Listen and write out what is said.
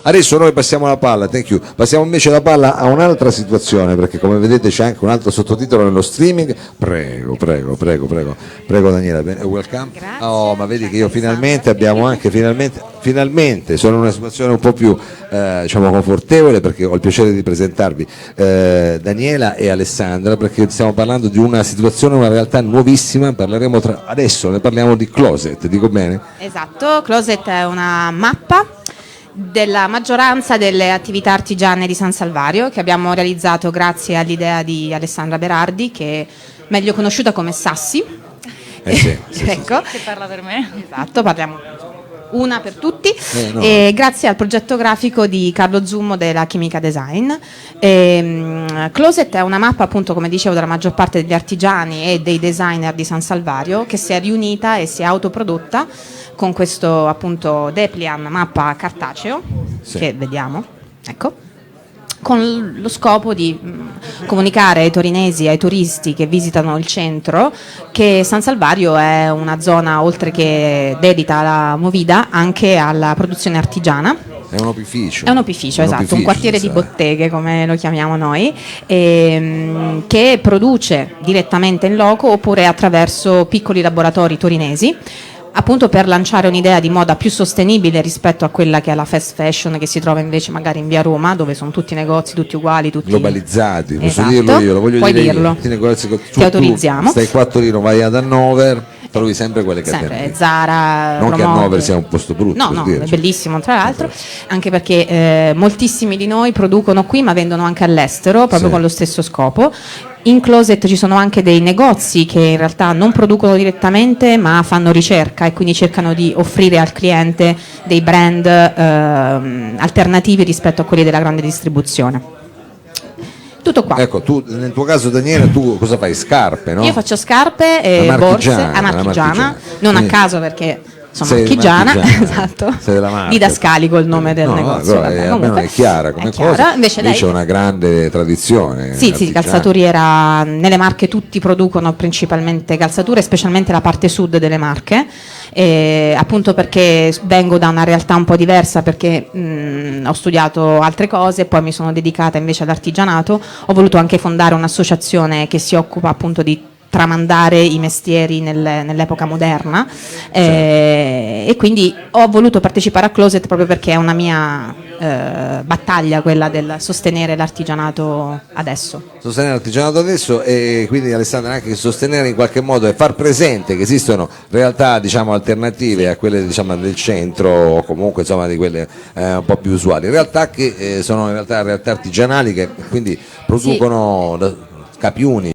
Adesso noi passiamo la palla, thank you. Passiamo invece la palla a un'altra situazione, perché come vedete c'è anche un altro sottotitolo nello streaming. Prego, prego, prego, prego, prego Daniela, welcome. Grazie. Oh, ma vedi che io finalmente abbiamo anche finalmente sono in una situazione un po' più diciamo confortevole, perché ho il piacere di presentarvi Daniela e Alessandra, perché stiamo parlando di una situazione, una realtà nuovissima. Parleremo adesso ne parliamo di Closet, dico bene? Esatto, Closet è una mappa della maggioranza delle attività artigiane di San Salvario che abbiamo realizzato grazie all'idea di Alessandra Berardi, che è meglio conosciuta come Sassi. Sì, Ecco. Che parla per me. Esatto, parliamo una per tutti, no. e grazie al progetto grafico di Carlo Zummo della Chimica Design. Closet è una mappa, appunto, come dicevo, della maggior parte degli artigiani e dei designer di San Salvario, che si è riunita e si è autoprodotta con questo, appunto, Deplian mappa cartaceo, Sì. che vediamo, ecco, con lo scopo di comunicare ai torinesi e ai turisti che visitano il centro che San Salvario è una zona, oltre che dedita alla movida, anche alla produzione artigiana. È un opificio. È un opificio, esatto, un quartiere di botteghe, come lo chiamiamo noi, che produce direttamente in loco oppure attraverso piccoli laboratori torinesi, appunto per lanciare un'idea di moda più sostenibile rispetto a quella che è la fast fashion, che si trova invece magari in via Roma, dove sono tutti negozi, tutti uguali, tutti globalizzati. Posso esatto. dirlo io, lo voglio Puoi dire dirlo. io. Ti negozi che Ti autorizziamo. Stai qua a Torino, vai ad Hannover, trovi sempre quelle catene. Sempre Zara, Non che Promote. Hannover sia un posto brutto, No, per no, dire, è cioè. bellissimo tra l'altro, anche perché moltissimi di noi producono qui ma vendono anche all'estero, proprio Sì. con lo stesso scopo. In Closet ci sono anche dei negozi che in realtà non producono direttamente ma fanno ricerca e quindi cercano di offrire al cliente dei brand alternativi rispetto a quelli della grande distribuzione. Tutto qua. Ecco, tu nel tuo caso Daniela, tu cosa fai? Scarpe, no? Io faccio scarpe e La borse marchigiana, a la marchigiana, marchigiana. non a Quindi- caso perché sono Sei marchigiana, marchigiana, esatto. sei della marca. Didascalico il nome del No, negozio. però vabbè, almeno comunque è chiara come è chiara. cosa. Invece Lì lei c'è una grande tradizione. sì, artigiana. calzaturiera, nelle Marche tutti producono principalmente calzature, specialmente la parte sud delle Marche, appunto perché vengo da una realtà un po' diversa, perché ho studiato altre cose, poi mi sono dedicata invece all'artigianato, ho voluto anche fondare un'associazione che si occupa appunto di tramandare i mestieri nell'epoca moderna, e quindi ho voluto partecipare a Closet proprio perché è una mia battaglia, quella del sostenere l'artigianato adesso. Sostenere l'artigianato adesso, e quindi Alessandra anche sostenere in qualche modo e far presente che esistono realtà, diciamo, alternative a quelle, diciamo, del centro, o comunque insomma di quelle un po' più usuali, realtà che sono in realtà realtà artigianali che quindi producono capiuni.